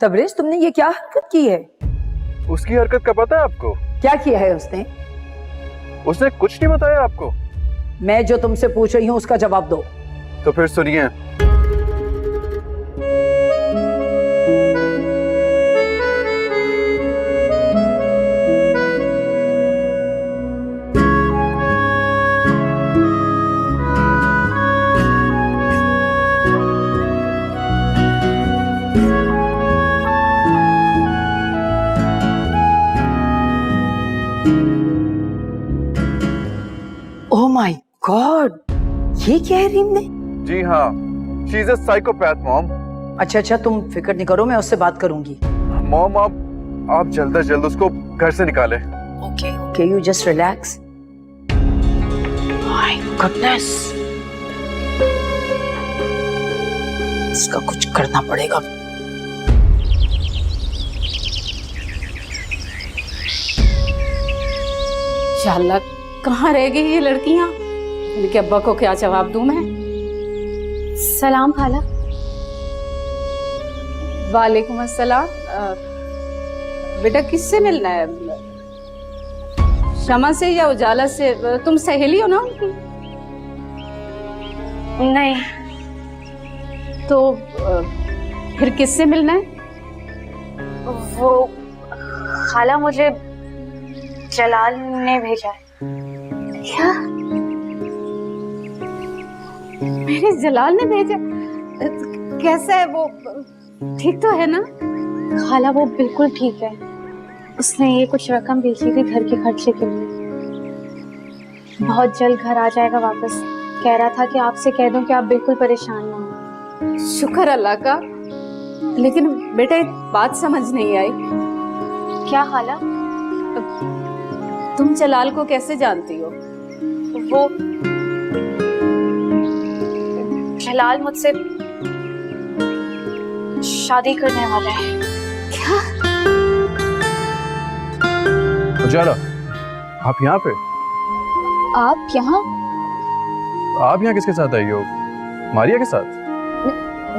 तबरेज, तुमने ये क्या हरकत की है? उसकी हरकत का पता है आपको? क्या किया है उसने? उसने कुछ नहीं बताया आपको? मैं जो तुमसे पूछ रही हूँ उसका जवाब दो। तो फिर सुनिए। ओह माय गॉड, ये क्या है रीम ने? जी हाँ, she is a psychopath mom. अच्छा, तुम फिक्र नहीं करो, मैं उससे बात करूंगी। मॉम आप जल्द से जल्द उसको घर से निकालें। Okay, you just relax. My goodness, इसका कुछ करना पड़ेगा। शाला, कहाँ रह गई ये लड़कियां? इनके अब्बा को क्या जवाब दूं मैं? सलाम खाला। वालेकुम अस्सलाम। बेटा किससे मिलना है? शमा से या उजाला से? तुम सहेली हो ना उनकी? नहीं। तो फिर किससे मिलना है? वो खाला मुझे जलाल ने भेजा है। क्या? मेरे जलाल ने भेजा? कैसा है वो? ठीक तो है ना? खाला वो बिल्कुल ठीक है। उसने ये कुछ रकम भेजी थी घर के खर्चे के लिए। बहुत जल्द घर आ जाएगा वापस। कह रहा था कि आपसे कह दूं कि आप बिल्कुल परेशान ना हो। शुक्र अल्लाह का। लेकिन बेटा एक बात समझ नहीं आई। क्या खाला? तुम जलाल को कैसे जानती हो? वो जलाल मुझसे शादी करने वाला है। क्या? उजाला, आप यहाँ पे? आप यहाँ? आप यहाँ किसके साथ आई हो? मारिया के साथ?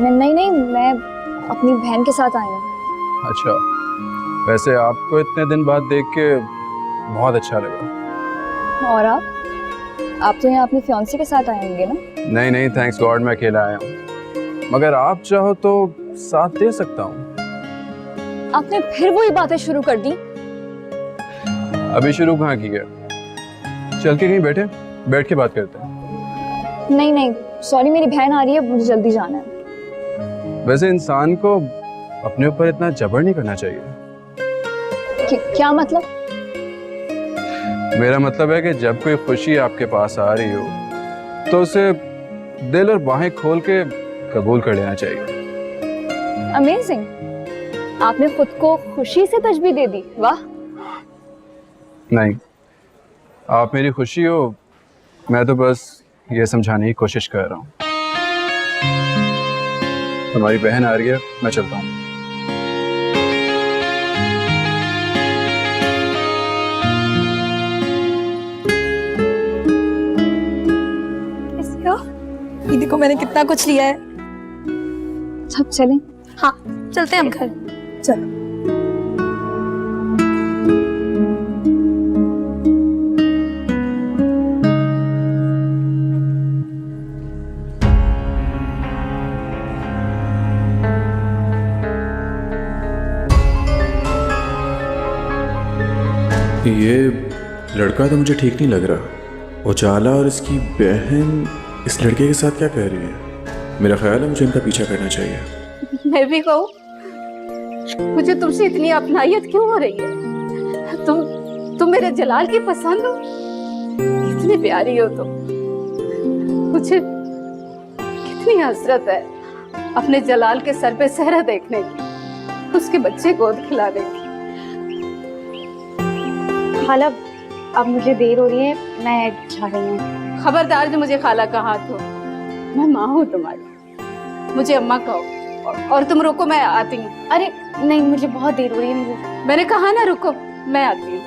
नहीं, मैं अपनी बहन के साथ आई हूँ। अच्छा, वैसे आपको इतने दिन बाद देख के बहुत अच्छा लगा। और आप तो यहाँ अपनी फियांसी के साथ आए होंगे ना? नहीं, थैंक्स गॉड, मैं अकेला आया हूँ। मगर आप चाहो तो साथ दे सकता हूँ। आपने फिर वही बातें शुरू कर दी। अभी शुरू कहाँ की है? चल के कहीं बैठ के बात करते हैं। नहीं, सॉरी, मेरी बहन आ रही है, मुझे जल्दी जाना है। वैसे इंसान को अपने ऊपर इतना जबर नहीं करना चाहिए। क्या मतलब? मेरा मतलब है कि जब कोई खुशी आपके पास आ रही हो तो उसे दिल और बाहें खोल के कबूल कर लेना चाहिए। अमेजिंग, आपने खुद को खुशी से तशबीह दे दी। वाह। नहीं, आप मेरी खुशी हो, मैं तो बस ये समझाने की कोशिश कर रहा हूँ। हमारी बहन आ रही है, मैं चलता हूँ। ये देखो मैंने कितना कुछ लिया है। सब चलें? हाँ, चलते हैं हम घर। चलो। ये लड़का तो मुझे ठीक नहीं लग रहा। उजाला और इसकी बहन इस लड़के के साथ क्या कह रही है? मेरा ख्याल है मुझे इनका पीछा करना चाहिए। मैं भी कहूँ, मुझे तुमसे इतनी अपनायत क्यों हो रही है? तुम मेरे जलाल की पसंद हो, इतनी प्यारी हो तुम। मुझे कितनी हसरत है अपने जलाल के सर पे सहरा देखने की, उसके बच्चे गोद खिलाने की। खाला, अब मुझे देर हो रही है, मैं जा रही हूँ। खबरदार जो मुझे खाला का हाथ हो। मैं माँ हूँ तुम्हारी, मुझे अम्मा कहो। और तुम रुको, मैं आती हूँ। अरे नहीं, मुझे बहुत देर हो रही है। मैंने कहा ना रुको, मैं आती हूँ।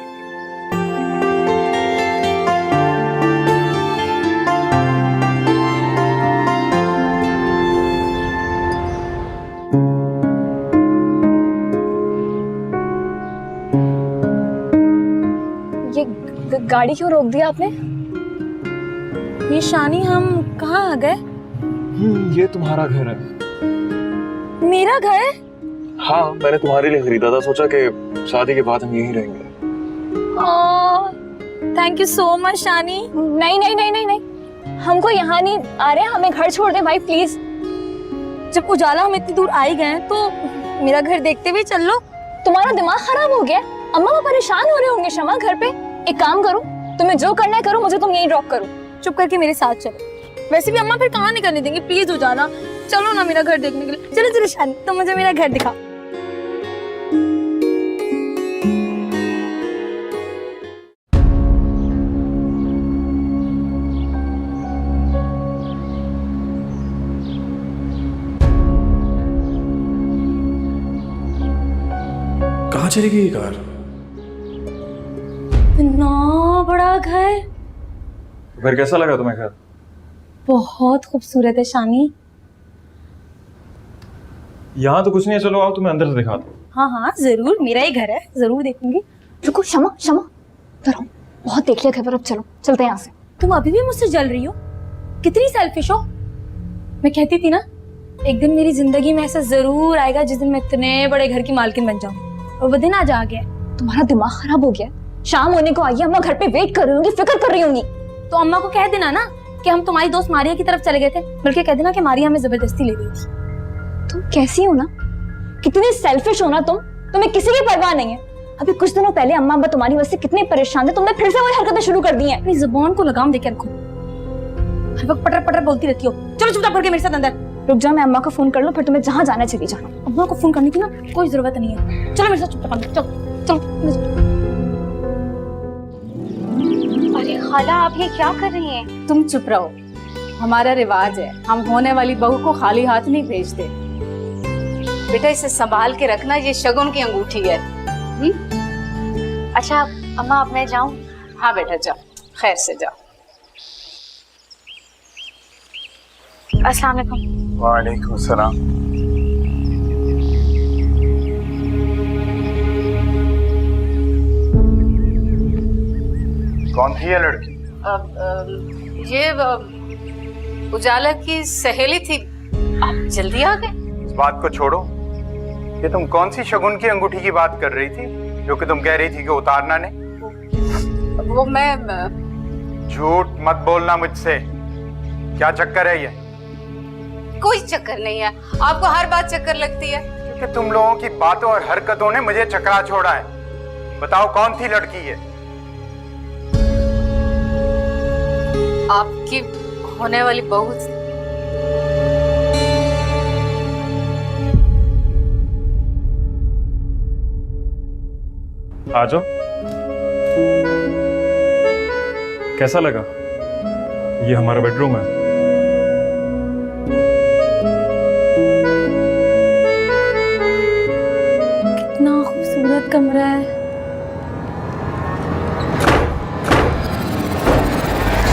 ये गाड़ी क्यों रोक दिया आपने? ये शानी, हम कहाँ आ गए? ये तुम्हारा घर है। मेरा घर? हाँ, मैंने तुम्हारे लिए खरीदा था, सोचा कि शादी के बाद हम यहीं रहेंगे। थैंक यू सो मच शानी। नहीं नहीं नहीं नहीं नहीं, हमको यहाँ नहीं आ रहे, हमें घर छोड़ दे भाई प्लीज। जब उजाला हम इतनी दूर आ ही गए तो मेरा घर देखते हुए चल लो। तुम्हारा दिमाग खराब हो गया? अम्मा वो परेशान हो रहे होंगे शमा घर पे। एक काम करो, तुम्हें जो करना है करो, मुझे तुम यहीं ड्रॉप करो। चुप करके मेरे साथ चलो। वैसे भी अम्मा फिर कहाँ निकलने देंगे, प्लीज उजाला चलो ना मेरा घर देखने के लिए। चलो चलो शानी, तुम मुझे मेरा घर दिखाओ। कहाँ चली गई ये कार? इतना बड़ा घर, फिर कैसा लगा तुम्हें घर? बहुत खूबसूरत है शानी। यहाँ तो कुछ नहीं है, चलो आओ तुम्हें अंदर से दिखा दो। हाँ हाँ जरूर, मेरा ही घर है, जरूर देखूंगी। रुको शमा, शमा करो, बहुत देख लिया खबर, अब चलो चलते हैं यहाँ से। तुम अभी भी मुझसे जल रही हो? कितनी सेल्फिश हो। मैं कहती थी ना, एक दिन मेरी जिंदगी में ऐसा जरूर आएगा जिस दिन मैं इतने बड़े घर की मालकिन बन जाऊँ, और वो दिन आज आ गया। तुम्हारा दिमाग खराब हो गया। शाम होने को आई है, अम्मा घर पे वेट कर रही होंगी, फिक्र कर रही होंगी। तो अम्मा को कह देना ना कि हम तुम्हारी दोस्त मारिया की तरफ चले गए थे, बल्कि कह देना कि मारिया हमें जबरदस्ती ले गई थी। तुम कैसी हो ना, कितनी सेल्फिश हो ना तुम, तुम्हें किसी की परवाह नहीं है। अभी कुछ दिनों पहले अम्मा अब्बा तुम्हारी वजह से कितने परेशान थे, तुमने फिर से वही हरकतें शुरू कर दी हैं। अपनी जुबान को लगाम देकर रखो, हर वक्त पटर पटर बोलती रहती हो। चलो चुपचाप करके मेरे साथ अंदर। रुक जा, मैं अम्मा को फोन कर लूं, फिर तुम्हें जहाँ जाना चली जाना। अम्मा को फोन करने की ना कोई जरूरत नहीं है। चलो मेरे साथ चुपचाप अंदर, चलो चलो। अरे खाला, आप ये क्या कर रही हैं? तुम चुप रहो, हमारा रिवाज है, हम होने वाली बहू को खाली हाथ नहीं भेजते। बेटा इसे संभाल के रखना, ये शगुन की अंगूठी है। अच्छा अम्मा, अब मैं जाऊं? हाँ बेटा जाओ, खैर से जाओ। अस्सलाम वालेकुम। वालेकुम सलाम। कौन थी ये लड़की? ये उजाला की सहेली थी। आप जल्दी आ गए। इस बात को छोड़ो, ये तुम कौन सी शगुन की अंगूठी की बात कर रही थी जो कि तुम कह रही थी कि उतारना नहीं? वो मैं झूठ मत बोलना मुझसे। क्या चक्कर है ये? कोई चक्कर नहीं है, आपको हर बात चक्कर लगती है। क्योंकि तुम लोगों की बातों और हरकतों ने मुझे चकरा छोड़ा है। बताओ कौन थी लड़की ये? आपकी होने वाली बहू थी। आ जाओ। कैसा लगा? ये हमारा बेडरूम है। कितना खूबसूरत कमरा है।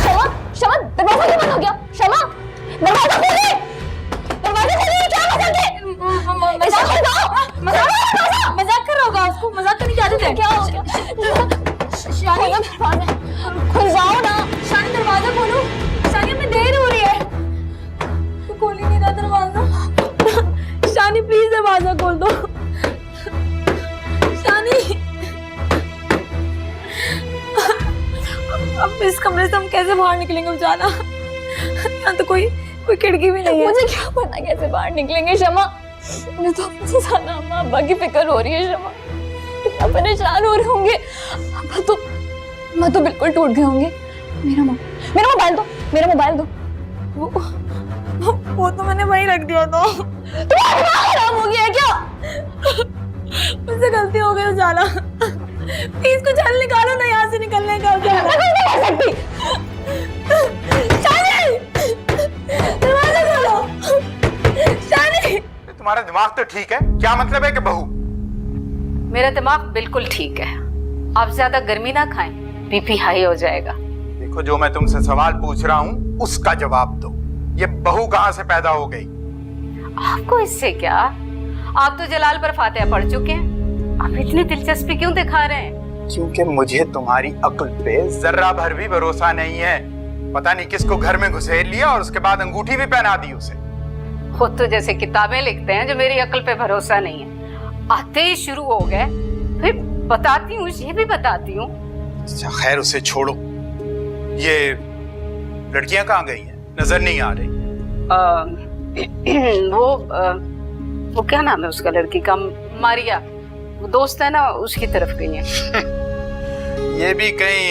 शमा, शमा दरवाजा क्यों बंद हो गया? शमा दरवाजा खोले, दरवाजा खोले। क्या मजाक है? मजाक कर रहा होगा, उसको मजाक करने की आदत है। क्या हो गया? शानी दरवाजा खुल जाओ ना। शानी दरवाजा खोलो, शानी हमें देर हो रही है। तो खोल ही नहीं रहा दरवाजा। शानी प्लीज दरवाजा खोल दो। शानी, अब इस कमरे से हम कैसे बाहर निकलेंगे उजाला? यहाँ तो कोई खिड़की भी नहीं है। मुझे क्या पता कैसे बाहर निकलेंगे शमा। मुझे तो अपने ज्यादा अम्मा अब्बा की फिक्र हो रही है शमा। कितना परेशान हो रहे होंगे। अब्बा तो बिल्कुल टूट गए होंगे। मेरा मोबाइल दो, मेरा मोबाइल दो। वो तो मैंने वहीं रख दिया था। तुम्हारा दिमाग खराब हो गया है क्या? मुझसे गलती हो गई उजाला, प्लीज कुछ हल निकालो ना यहाँ से निकलने का। मैं कुछ नहीं कर सकती। शानी, दरवाजा खोलो। शानी, तुम्हारा दिमाग तो ठीक है, क्या मतलब है कि बहू? मेरा दिमाग बिल्कुल ठीक है। आप ज्यादा गर्मी ना खाएं, बीपी हाई हो जाएगा। देखो, जो मैं तुमसे सवाल पूछ रहा हूँ उसका जवाब दो। ये बहू कहाँ से पैदा हो गई? आपको इससे क्या? आप तो जलाल पर फातिहा पढ़ चुके हैं, आप इतनी दिलचस्पी क्यों दिखा रहे हैं? क्योंकि मुझे तुम्हारी अक्ल पे जर्रा भर भी भरोसा नहीं है। पता नहीं किसको घर में घुसेड़ लिया और उसके बाद अंगूठी भी पहना दी उसे। खुद तो जैसे किताबें लिखते हैं जो मेरी अक्ल पे भरोसा नहीं है, आते ही शुरू हो गए। फिर बताती हूँ, ये भी बताती हूँ। अच्छा खैर, उसे छोड़ो। ये लड़कियां कहाँ गई हैं? नजर नहीं आ रही। वो क्या नाम है उसका लड़की का? मारिया, वो दोस्त है ना, उसकी तरफ गई है। ये भी कहीं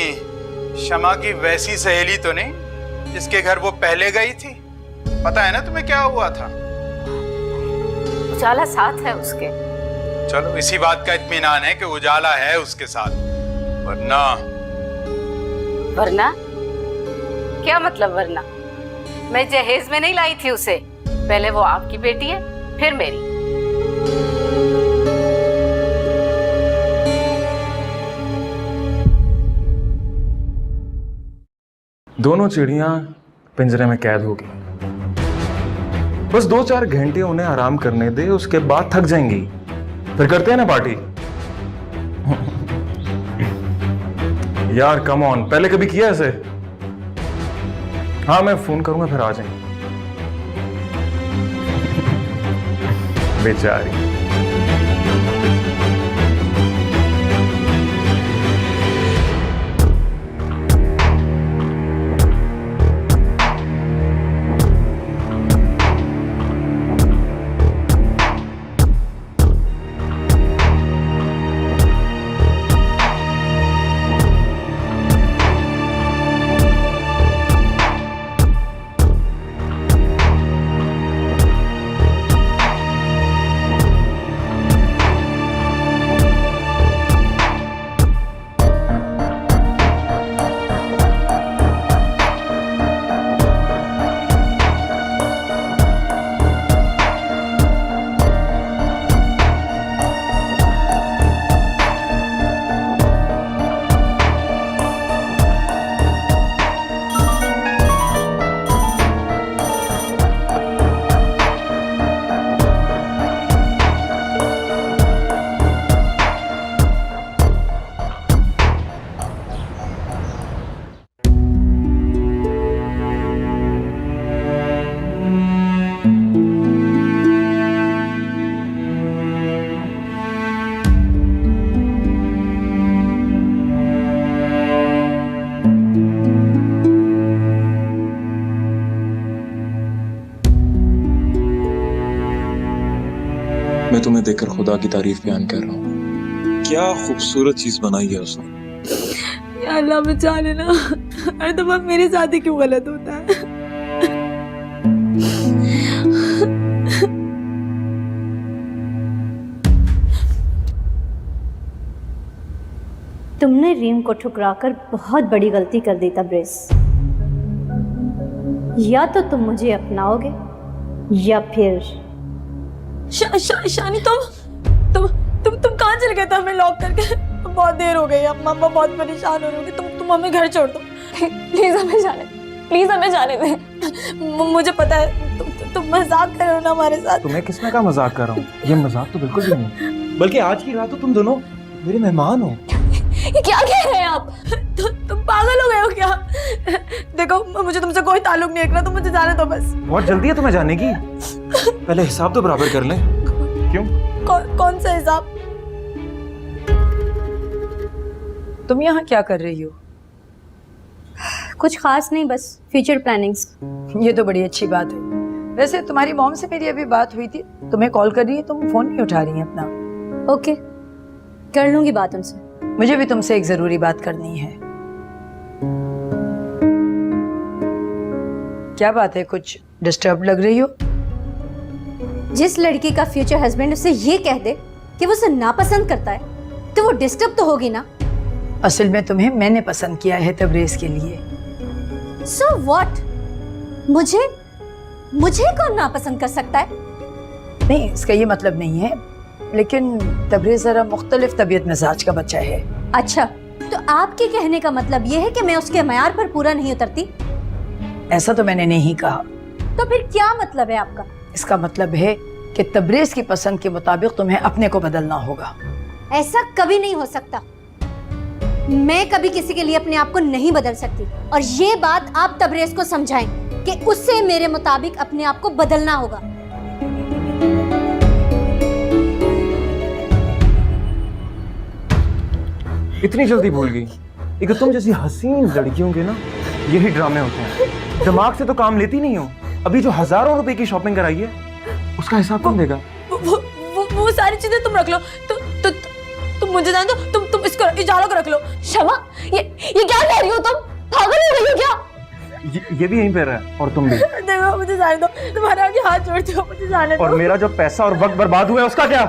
शमा की वैसी सहेली तो नहीं जिसके घर वो पहले गई थी? पता है ना तुम्हें क्या हुआ था? उजाला साथ है उसके। चलो इसी बात का इत्मीनान है कि उजाला है उसके साथ, वरना वरना क्या मतलब वरना? मैं जहेज में नहीं लाई थी उसे। पहले वो आपकी बेटी है, फिर मेरी। दोनों चिड़ियां पिंजरे में कैद हो गई। बस 2-4 घंटे उन्हें आराम करने दे, उसके बाद थक जाएंगी। फिर करते हैं ना पार्टी। यार कम ऑन, पहले कभी किया ऐसे? हाँ मैं फोन करूंगा, फिर आ जाएंगे। बेचारी। मैं तुम्हें देखकर खुदा की तारीफ बयान कर रहा हूँ। क्या खूबसूरत चीज बनाई है उसने। या अल्लाह बचा लेना, हर दफा मेरे साथ ही क्यों गलत होता है। तुमने रीम को ठुकराकर बहुत बड़ी गलती कर दी तब्रेज़। या तो तुम मुझे अपनाओगे या फिर शानी तुम कहाँ चल गए थे हमें लॉक करके? बहुत देर हो गई, अब मम्मा बहुत परेशान हो रही होगी। तुम हमें घर छोड़ दो प्लीज, हमें जाने दें। मुझे पता है तुम मजाक कर रहे हो ना हमारे साथ। तुम्हें किसने कहा मजाक कर रहा हूँ? ये मजाक तो बिल्कुल भी नहीं, बल्कि आज की रात तो तुम दोनों मेरे मेहमान हो। ये क्या कह रहे हैं आप? तुम पागल हो गए हो क्या? देखो मुझे तुमसे कोई ताल्लुक नहीं रखना, तुम मुझे जाने दो बस। बहुत जल्दी है तुम्हें जाने की? पहले हिसाब तो बराबर कर लें। क्यों? कौन सा हिसाब? तुम यहाँ क्या कर रही हो? कुछ खास नहीं, बस फ्यूचर प्लानिंग्स। ये तो बड़ी अच्छी बात है। वैसे तुम्हारी मॉम से मेरी अभी बात हुई थी, तुम्हें कॉल कर रही है, तुम फोन नहीं उठा रही हैं अपना। ओके, कर लूंगी बात उनसे। मुझे भी तुमसे एक जरूरी बात करनी है। क्या बात है, कुछ डिस्टर्ब लग रही हो? जिस लड़की का फ्यूचर हस्बैंड उसे ये कह दे कि वो उसे नापसंद करता है, तो वो डिस्टर्ब तो होगी ना। असल में तुम्हें मैंने पसंद किया है तब्रेज़ के लिए। So what? मुझे कौन नापसंद कर सकता है? नहीं, इसका ये मतलब नहीं है, लेकिन तब्रेज़ जरा मुख्तलिफ तबीयत मिजाज का बच्चा है। अच्छा, तो आपके कहने का मतलब ये है कि मैं उसके मयार पर पूरा नहीं उतरती? ऐसा तो मैंने नहीं कहा। तो फिर क्या मतलब है आपका? इसका मतलब है कि तब्रेज़ की पसंद के मुताबिक तुम्हें अपने को बदलना होगा। ऐसा कभी नहीं हो सकता। मैं कभी किसी के लिए अपने आप को नहीं बदल सकती, और ये बात आप तबरेज को समझाएं कि उससे मेरे मुताबिक अपने आप को बदलना होगा। इतनी जल्दी भूल गई? एक तुम जैसी हसीन लड़कियों के ना यही ड्रामे होते हैं, दिमाग से तो काम लेती नहीं हो। अभी जो हजारों रुपए की शॉपिंग कराई है उसका हिसाब कौन देगा? वो सारी चीजें तुम रख लो। तुम मुझे जाने दो, तुम इसको इजारों को रख लो। शमा, ये क्या कह रही हो तुम? पागल हो गई हो क्या? ये भी यहीं पे रहा है और तुम भी। देखो मुझे जाने दो, तुम्हारे आगे हाथ जोड़ती हूँ, मुझे जाने दो। और मेरा जो पैसा और वक्त बर्बाद हुआ है उसका क्या?